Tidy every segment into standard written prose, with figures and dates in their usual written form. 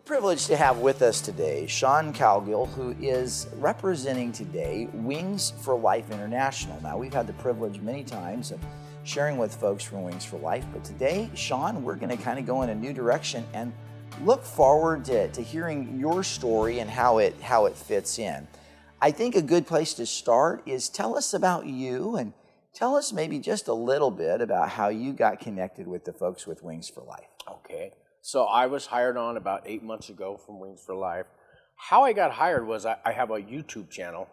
privileged to have with us today Sean Cowgill, who is representing today Wings for Life International. Now, we've had the privilege many times of sharing with folks from Wings for Life, but today, Sean, we're going to kind of go in a new direction and look forward to hearing your story and how it fits in. I think a good place to start is tell us about you and tell us maybe just a little bit about how you got connected with the folks with Wings for Life. Okay. So I was hired on about 8 months ago from Wings for Life. How I got hired was I have a YouTube channel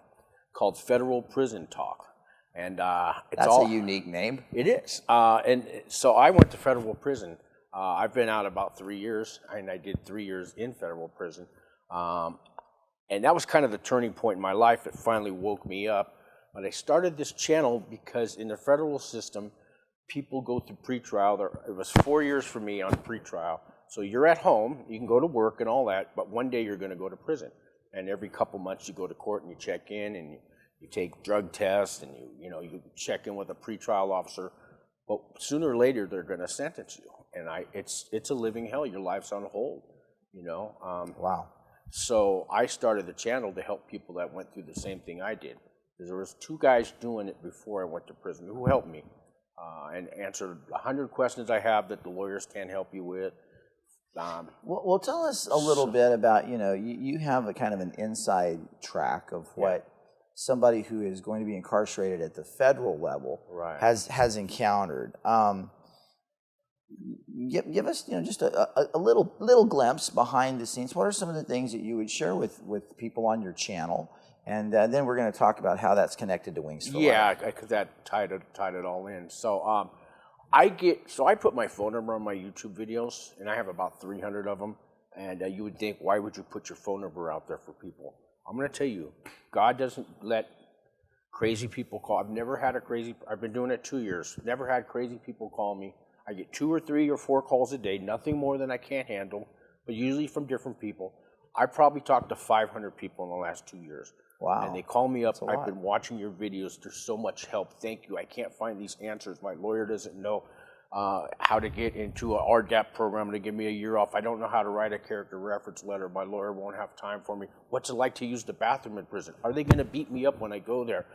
called Federal Prison Talk. And That's a unique name. It is. And so I went to federal prison. I've been out about 3 years, and I did 3 years in federal prison. And that was kind of the turning point in my life. It finally woke me up. But I started this channel because in the federal system, people go through pretrial. It was 4 years for me on pretrial. So you're at home, you can go to work and all that, but one day you're going to go to prison. And every couple months you go to court and you check in and you take drug tests and you check in with a pretrial officer. But sooner or later they're going to sentence you. And it's a living hell. Your life's on hold, Wow. So I started the channel to help people that went through the same thing I did. Because there was 2 guys doing it before I went to prison who helped me and answered 100 questions I have that the lawyers can't help you with. Well, tell us a little bit about, you have a kind of an inside track of what somebody who is going to be incarcerated at the federal level has encountered. Give us, just a little glimpse behind the scenes. What are some of the things that you would share with people on your channel? And then we're going to talk about how that's connected to Wings for Life. Yeah, because that tied it all in. So I put my phone number on my YouTube videos, and I have about 300 of them. And you would think, why would you put your phone number out there for people? I'm going to tell you, God doesn't let crazy people call. I've been doing it 2 years. Never had crazy people call me. I get 2 or 3 or 4 calls a day, nothing more than I can't handle, but usually from different people. I probably talked to 500 people in the last 2 years. Wow. And they call me up, I've been watching your videos, there's so much help, thank you, I can't find these answers, my lawyer doesn't know how to get into a RDAP program to give me a year off, I don't know how to write a character reference letter, my lawyer won't have time for me, what's it like to use the bathroom in prison, are they going to beat me up when I go there?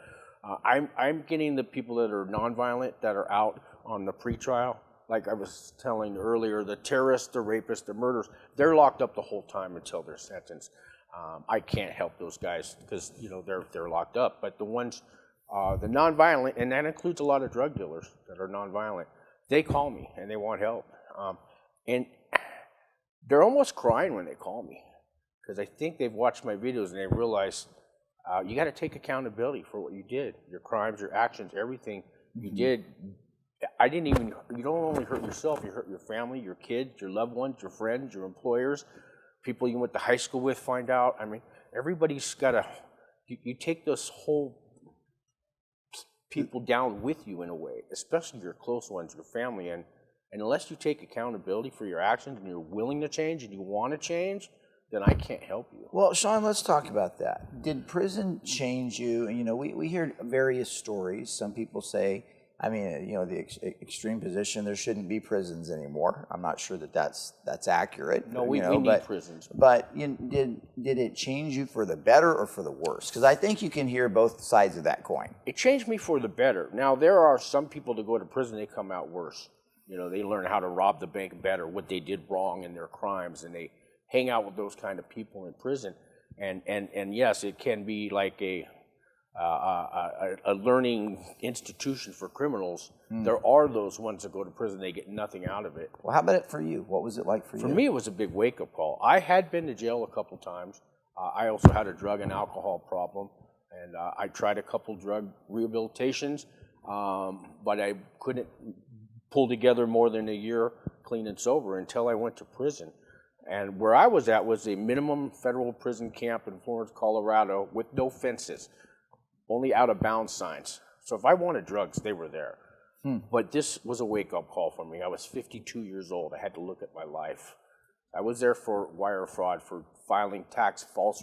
I'm getting the people that are nonviolent, that are out on the pretrial, like I was telling earlier, the terrorists, the rapists, the murderers, they're locked up the whole time until they're sentenced. I can't help those guys because they're locked up. But the ones, the nonviolent, and that includes a lot of drug dealers that are nonviolent, they call me and they want help. And they're almost crying when they call me because I think they've watched my videos and they realize you got to take accountability for what you did, your crimes, your actions, everything you did. You don't only hurt yourself, you hurt your family, your kids, your loved ones, your friends, your employers, people you went to high school with find out. I mean, everybody's got to, you take those whole people down with you in a way, especially your close ones, your family, and unless you take accountability for your actions and you're willing to change and you want to change, then I can't help you. Well, Sean, let's talk about that. Did prison change you? We hear various stories. Some people say, the extreme position, there shouldn't be prisons anymore. I'm not sure that's accurate. No, we need prisons. But did it change you for the better or for the worse? Because I think you can hear both sides of that coin. It changed me for the better. Now, there are some people that go to prison, they come out worse. They learn how to rob the bank better, what they did wrong in their crimes, and they hang out with those kind of people in prison. And yes, it can be like a learning institution for criminals. There are those ones that go to prison, they get nothing out of it. Well, how about it for you? What was it like for you? For me, it was a big wake-up call. I had been to jail a couple times. I also had a drug and alcohol problem, and I tried a couple drug rehabilitations, but I couldn't pull together more than a year clean and sober until I went to prison. And where I was at was a minimum federal prison camp in Florence, Colorado, with no fences. Only out-of-bounds signs. So if I wanted drugs, they were there. But this was a wake-up call for me. I was 52 years old. I had to look at my life. I was there for wire fraud, for filing false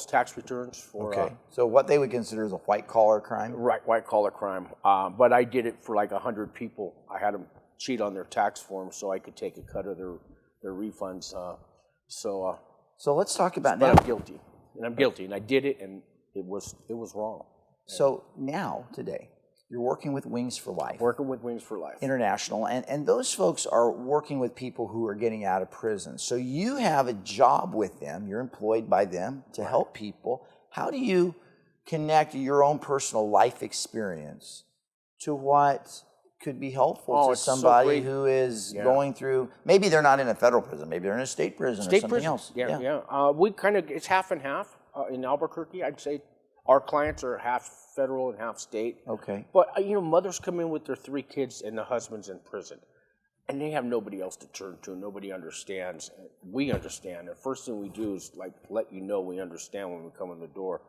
tax returns. For, so what they would consider as a white-collar crime? Right, white-collar crime. But I did it for like 100 people. I had them cheat on their tax forms so I could take a cut of refunds. So let's talk about but now. I'm guilty, and I did it, and it was wrong. So now, today, you're working with Wings for Life. Working with Wings for Life International, and those folks are working with people who are getting out of prison. So you have a job with them. You're employed by them to help people. How do you connect your own personal life experience to what could be helpful to somebody who is going through, maybe they're not in a federal prison, maybe they're in a state prison or something else. We kind of, it's half and half in Albuquerque. I'd say our clients are half federal and half state. Okay. But, mothers come in with their 3 kids and the husband's in prison. And they have nobody else to turn to. Nobody understands. We understand. The first thing we do is let you know we understand when we come in the door.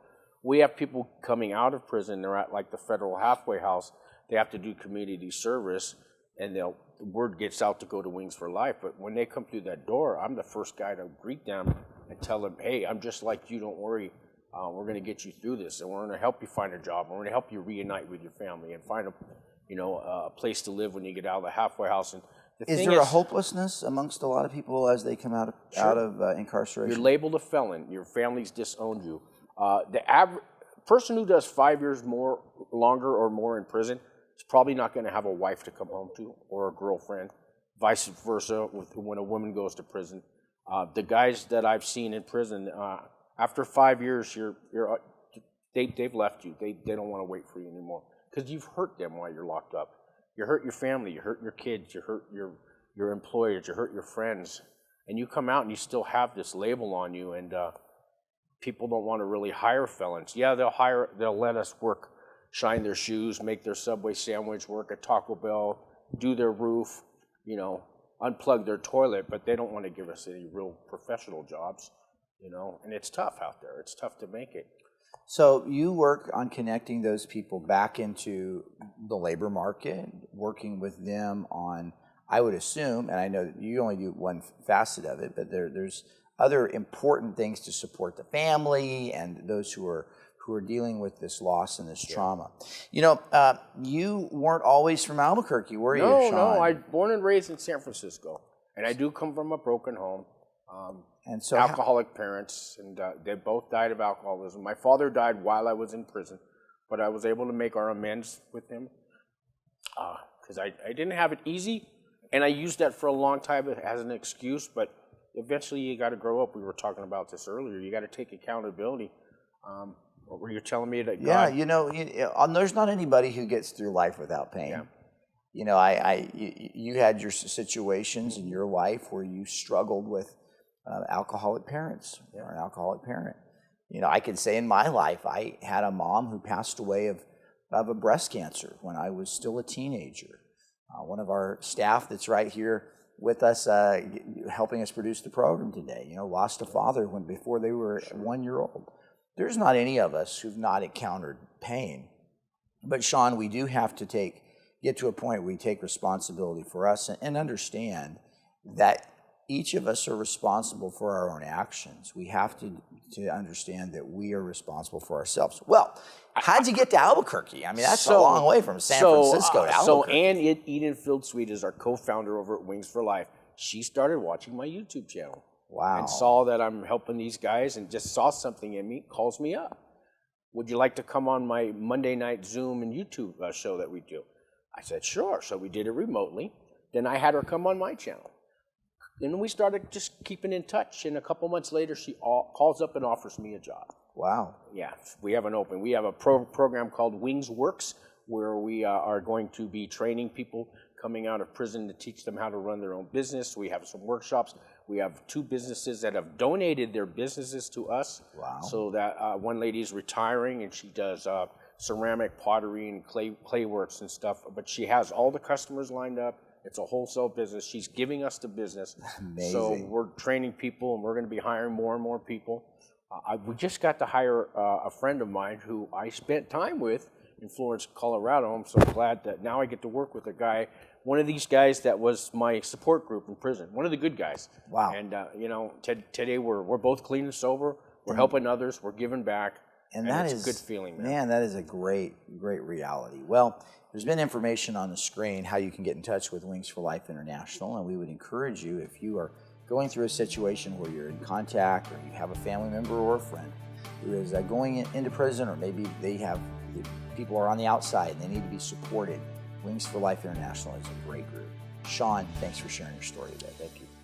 We have people coming out of prison. They're at the federal halfway house. They have to do community service, and the word gets out to go to Wings for Life. But when they come through that door, I'm the first guy to greet them and tell them, hey, I'm just like you, don't worry. We're going to get you through this, and we're going to help you find a job. We're going to help you reunite with your family and find a place to live when you get out of the halfway house. And is there a hopelessness amongst a lot of people as they come out of incarceration? You're labeled a felon. Your family's disowned you. The average person who does 5 years longer or more in prison is probably not going to have a wife to come home to or a girlfriend. Vice versa, when a woman goes to prison. The guys that I've seen in prison, after 5 years, they've left you. They don't want to wait for you anymore because you've hurt them while you're locked up. You hurt your family, you hurt your kids, you hurt your employers, you hurt your friends, and you come out and you still have this label on you. And people don't want to really hire felons. Yeah, they'll let us work, shine their shoes, make their Subway sandwich, work at Taco Bell, do their roof, unplug their toilet, but they don't want to give us any real professional jobs. And it's tough out there. It's tough to make it. So you work on connecting those people back into the labor market, working with them on, I would assume, and I know that you only do one facet of it, but there's other important things to support the family and those who are dealing with this loss and this trauma. You weren't always from Albuquerque, were you, Sean? No. I'm born and raised in San Francisco, and I do come from a broken home. And so alcoholic parents, and they both died of alcoholism. My father died while I was in prison, but I was able to make our amends with him because I didn't have it easy, and I used that for a long time as an excuse, but eventually you got to grow up. We were talking about this earlier. You got to take accountability. What were you telling me that God... Yeah, there's not anybody who gets through life without pain. Yeah. You had your situations in your life where you struggled with alcoholic parents or an alcoholic parent. I could say in my life, I had a mom who passed away of a breast cancer when I was still a teenager. One of our staff that's right here with us, helping us produce the program today, lost a father before they were 1 year old. There's not any of us who've not encountered pain. But Sean, we do have to get to a point where we take responsibility for us and understand that each of us are responsible for our own actions. We have to understand that we are responsible for ourselves. Well, how'd you get to Albuquerque? I mean, that's a long way from San Francisco to Albuquerque. So Ann Edenfield Sweet is our co-founder over at Wings for Life. She started watching my YouTube channel. Wow. And saw that I'm helping these guys and just saw something in me, calls me up. Would you like to come on my Monday night Zoom and YouTube show that we do? I said, sure. So we did it remotely. Then I had her come on my channel. And we started just keeping in touch. And a couple months later, she calls up and offers me a job. Wow. Yeah, we have We have a program called Wings Works, where we are going to be training people coming out of prison to teach them how to run their own business. We have some workshops. We have 2 businesses that have donated their businesses to us. Wow. So that one lady is retiring, and she does ceramic, pottery, and clay works and stuff. But she has all the customers lined up. It's a wholesale business. She's giving us the business. Amazing. So we're training people, and we're going to be hiring more and more people. We just got to hire a friend of mine who I spent time with in Florence, Colorado. I'm so glad that now I get to work with a guy, one of these guys that was my support group in prison, one of the good guys. Wow. And, today we're both clean and sober. We're helping others. We're giving back. And it's a good feeling, man. Man, that is a great reality. Well, there's been information on the screen how you can get in touch with Wings for Life International, and we would encourage you, if you are going through a situation where you're in contact, or you have a family member or a friend who is going into prison, or maybe people are on the outside and they need to be supported, Wings for Life International is a great group. Sean, thanks for sharing your story today. Thank you.